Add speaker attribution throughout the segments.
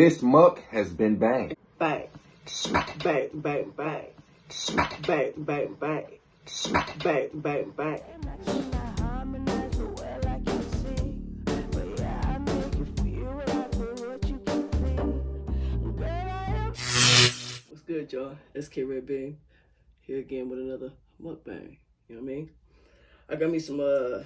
Speaker 1: This muck has been banged.
Speaker 2: Bang. Smack. Bang, bang, bang. Smack. Bang, bang, bang. Smack. Bang, bang, bang. What's good, y'all? SK Bean here again with another mukbang. You know what I mean? I got me some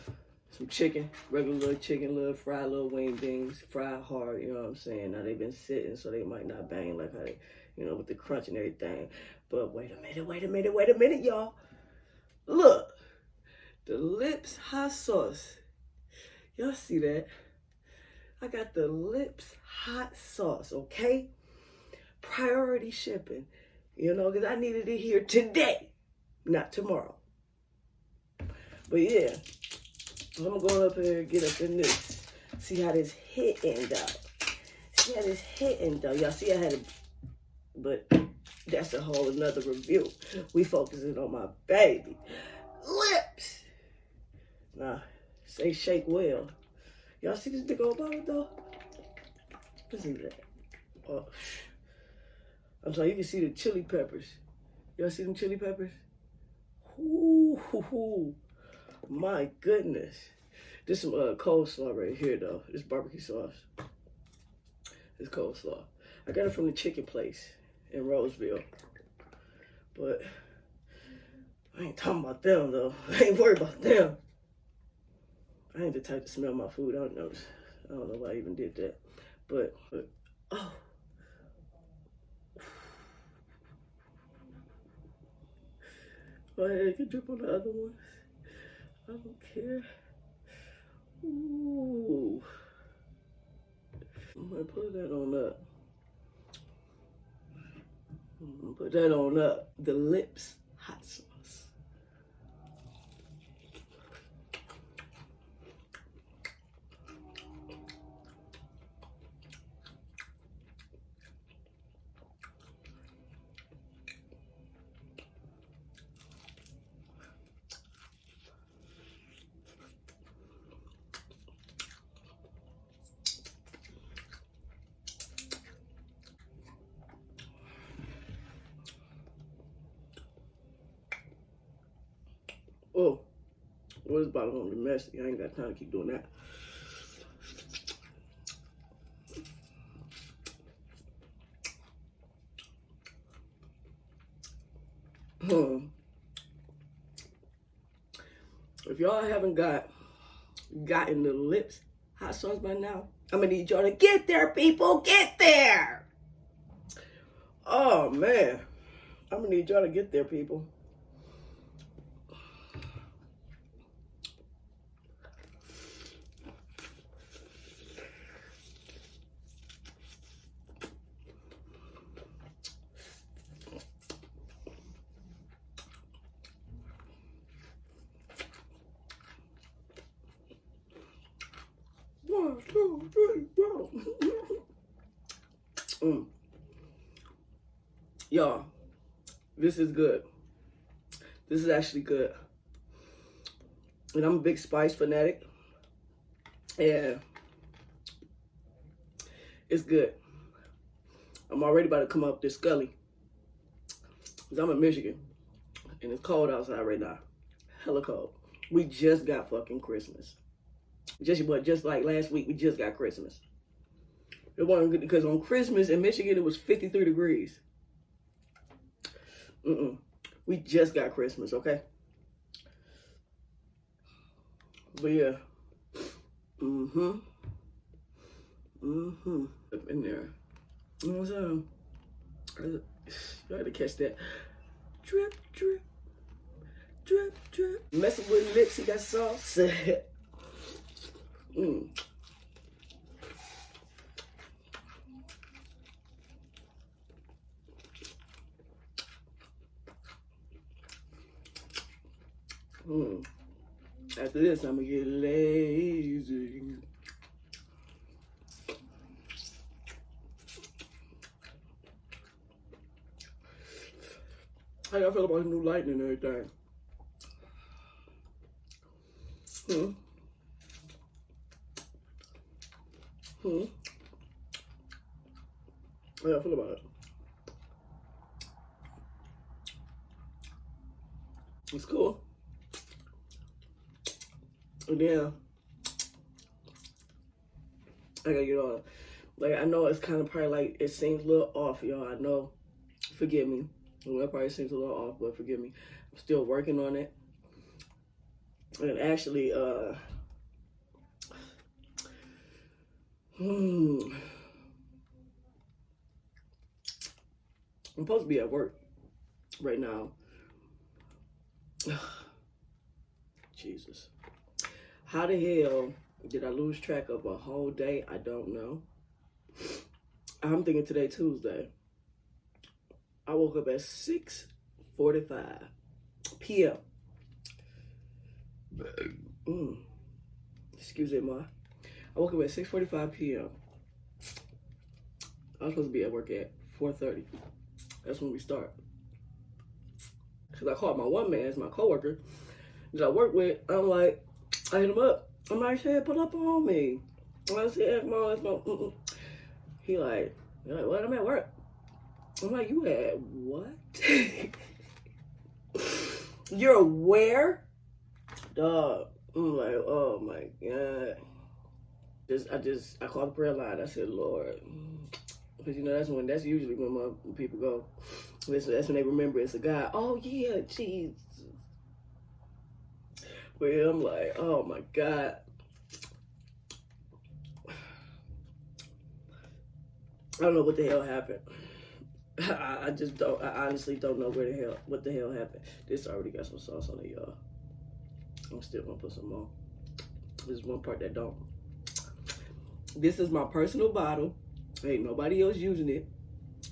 Speaker 2: chicken, regular little chicken, little fried little wing things, fried hard, you know what I'm saying? Now they've been sitting, so they might not bang like how they, you know, with the crunch and everything. But wait a minute, y'all. Look, the Llips hot sauce. Y'all see that? I got the Llips hot sauce, okay? Priority shipping, you know, because I needed it here today, not tomorrow. But yeah. I'm gonna go up here and get up in this. See how this hitting though. Y'all see I had it, but that's a whole another review. We focusing on my baby. Llips. Nah, say shake well. Y'all see this big old bottle though? Listen to that. Oh, I'm sorry, you can see the chili peppers. Y'all see them chili peppers? Ooh. My goodness. This some coleslaw right here though. This barbecue sauce. This coleslaw. I got it from the chicken place in Roseville. But I ain't talking about them though. I ain't worried about them. I ain't the type to smell my food. I don't know why I even did that. But oh. Go ahead, you can drip on the other ones. I don't care. Ooh. I'm gonna put that on up. Put that on up. The Llips hot sauce. Oh, well, this bottle gonna be messy. I ain't got time to keep doing that. If y'all haven't gotten the Llips hot sauce by now, I'm gonna need y'all to get there, people. Get there. Oh man, I'm gonna need y'all to get there, people. One, two, three, go. Y'all, this is good. This is actually good. And I'm a big spice fanatic. And it's good. I'm already about to come up this gully. Because I'm in Michigan. And it's cold outside right now. Hella cold. We just got fucking Christmas. Just like last week, we just got Christmas. It wasn't good because on Christmas in Michigan, it was 53 degrees. We just got Christmas, okay? But yeah. Up in there. You know what I'm saying? You had to catch that. Drip, drip. Drip, drip. Messing with Llips, he got sauce. After this, I'm gonna get lazy. How y'all feel about the new lighting and everything? How I feel about it? It's cool. And then I gotta get on. Like, I know it's kind of probably like, it seems a little off, y'all. I know. Forgive me. That probably seems a little off, but forgive me. I'm still working on it. And actually, I'm supposed to be at work right now. Jesus. How the hell did I lose track of a whole day? I don't know. I'm thinking today Tuesday. I woke up at 6:45 p.m. Excuse me, ma. I woke up at 6:45 p.m. I was supposed to be at work at 4:30. That's when we start. Because I called my one man as my coworker that I work with. I'm like, I hit him up. I'm like, hey, pull up on me. I said, Mom, He like, what? I'm at work. I'm like, you at what? You're where? Dog. I'm like, oh my God. I called the prayer line. I said, Lord. Because, that's usually when people go. That's when they remember it's a God. Oh, yeah, Jesus. But yeah, I'm like, oh my God. I don't know what the hell happened. I honestly don't know what the hell happened. This already got some sauce on it, y'all. I'm still gonna put some more. There's one part that don't. This is my personal bottle. Ain't nobody else using it.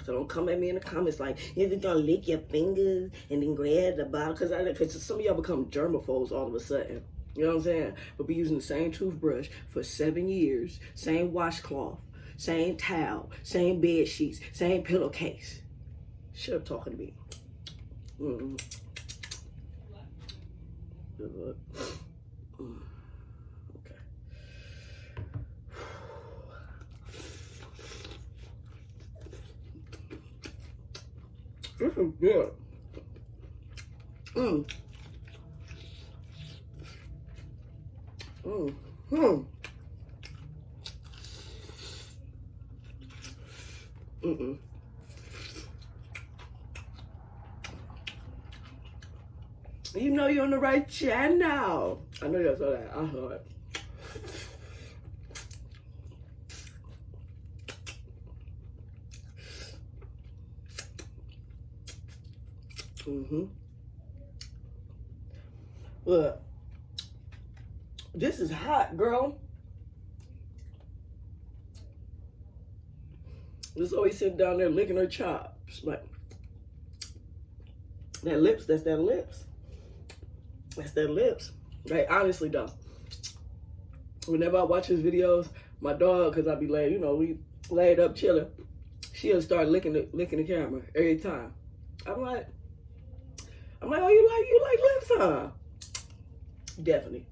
Speaker 2: So don't come at me in the comments like, is it gonna lick your fingers and then grab the bottle? Because some of y'all become germaphobes all of a sudden. You know what I'm saying? But be using the same toothbrush for 7 years, same washcloth, same towel, same bed sheets, same pillowcase. Shut up talking to me. Good luck. Okay. This is good. You know you're on the right channel. I know y'all saw that. I heard. Look, this is hot, girl. Just always sitting down there licking her chops. Like, that lips, that's that lips. That's that lips. Like, honestly, though. Whenever I watch his videos, my dog, because I be laid, we laid up chilling, she'll start licking the camera every time. I'm like, oh, you like lips, huh? Definitely.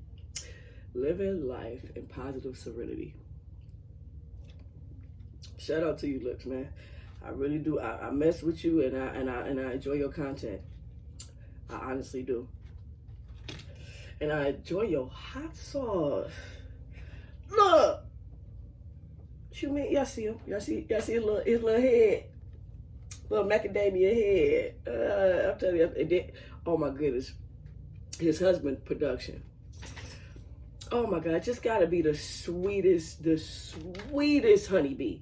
Speaker 2: Living life in positive serenity. Shout out to you, Lips, man. I really do. I mess with you, and I enjoy your content. I honestly do. And I enjoy your hot sauce. Look. You mean? Y'all see him? Y'all see his little head, little macadamia head. I'm telling you, oh my goodness, his husband production. Oh my God, just gotta be the sweetest honeybee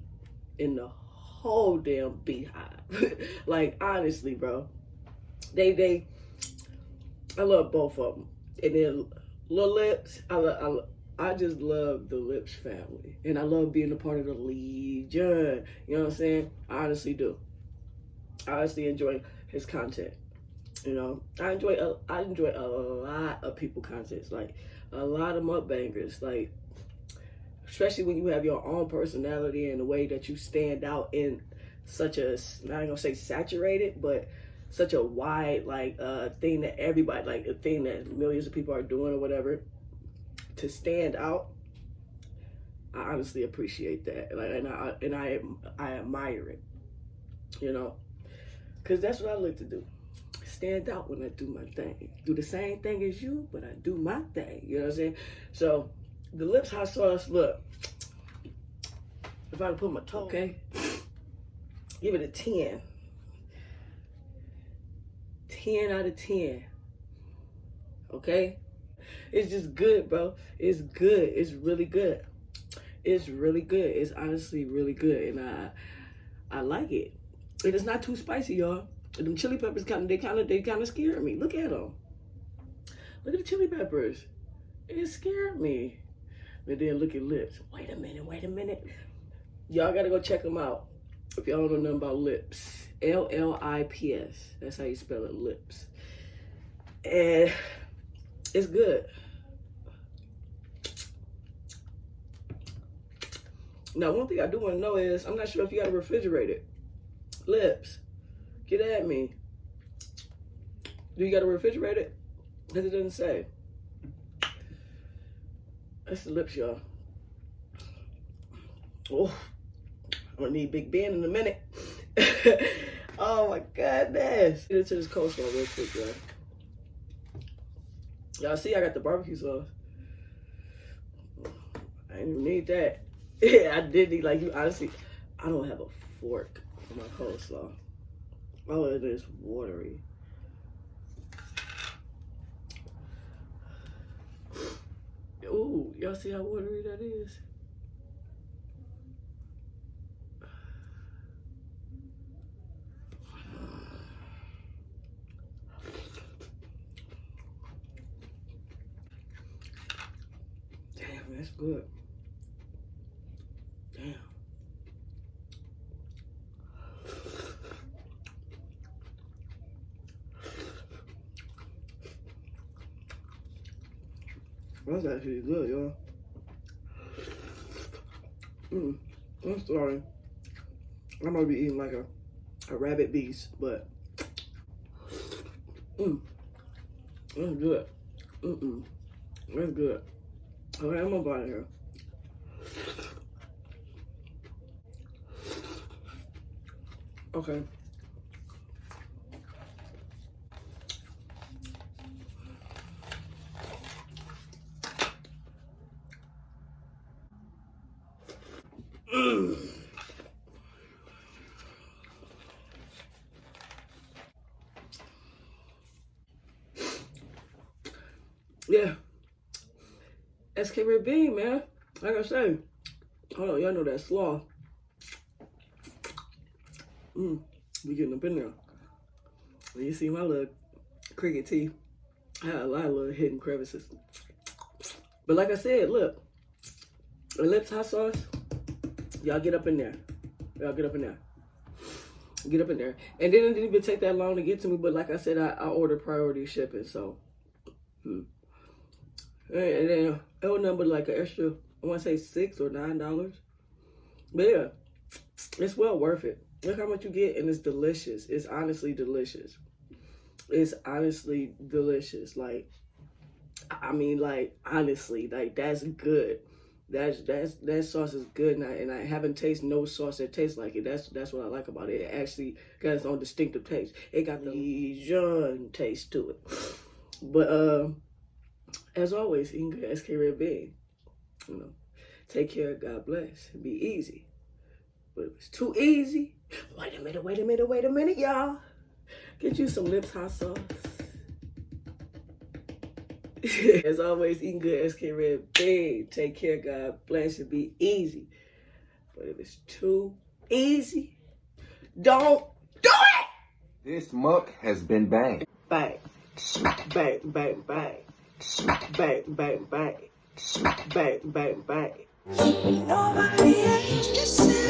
Speaker 2: in the whole damn beehive. Like, honestly, bro, I love both of them. And then Lil Lips, I just love the Lips family, and I love being a part of the Legion. You know what I'm saying? I honestly do. I honestly enjoy his content. I enjoy a lot of people contents, like a lot of mukbangers, like, especially when you have your own personality and the way that you stand out in such a, not gonna say saturated, but such a wide, thing that everybody, like a thing that millions of people are doing or whatever, to stand out. I honestly appreciate that, and I admire it. you know, because that's what I like to do. Stand out when I do my thing. Do the same thing as you, but I do my thing. You know what I'm saying? So the Llips hot sauce, look, if I put my toe, okay, give it a 10. 10 out of 10. Okay? It's just good, bro. It's good. It's really good. It's really good. It's honestly really good. And I like it. And it's not too spicy, y'all. Them chili peppers they kind of scared me. Look at them. Look at the chili peppers. It scared me. But then look at Llips. Wait a minute. Y'all gotta go check them out. If y'all don't know nothing about Llips. L-L-I-P-S. That's how you spell it, Llips. And it's good. Now, one thing I do want to know is, I'm not sure if you gotta refrigerate it. Llips, get at me. Do you gotta refrigerate it? Because it doesn't say. That's the Llips, y'all. Oh, I'm gonna need Big Ben in a minute. Oh my goodness. Get into this coleslaw real quick, y'all. Y'all see I got the barbecue sauce. I didn't even need that. Yeah, I did need, like, you honestly, I don't have a fork for my coleslaw. Oh, it is watery. Ooh, y'all see how watery that is? Damn, that's good. Damn. That's actually good, y'all. I'm sorry. I might be eating like a rabbit beast, but that's good. That's good. Okay, I'm gonna buy it here. Okay. Yeah. SK Be, man. Like I say, hold on, y'all know that slaw. We getting up in there. When you see my little cricket teeth, I had a lot of little hidden crevices. But like I said, look, the Llips hot sauce, y'all get up in there. Y'all get up in there. Get up in there. And then it didn't even take that long to get to me, but like I said, I ordered priority shipping, so. And then it was nothing but like an extra, I want to say $6 or $9. But yeah, it's well worth it. Look how much you get, and it's delicious. It's honestly delicious. It's honestly delicious. Like, I mean, like, honestly, like, that's good. That sauce is good, and I haven't tasted no sauce that tastes like it. That's what I like about it. It actually got its own distinctive taste. It got the Dijon taste to it. But as always, you can go SK Be. You know, take care, God bless. Be easy. But if it's too easy, wait a minute, y'all. Get you some Llips hot sauce. As always, eating good, SK Be. Take care, God bless. It be easy. But if it's too easy, don't do it!
Speaker 1: This muck has been banged.
Speaker 2: Bang. Bang, bang, bang. Bang, bang, bang. Bang, bang, bang.
Speaker 3: Nobody else can say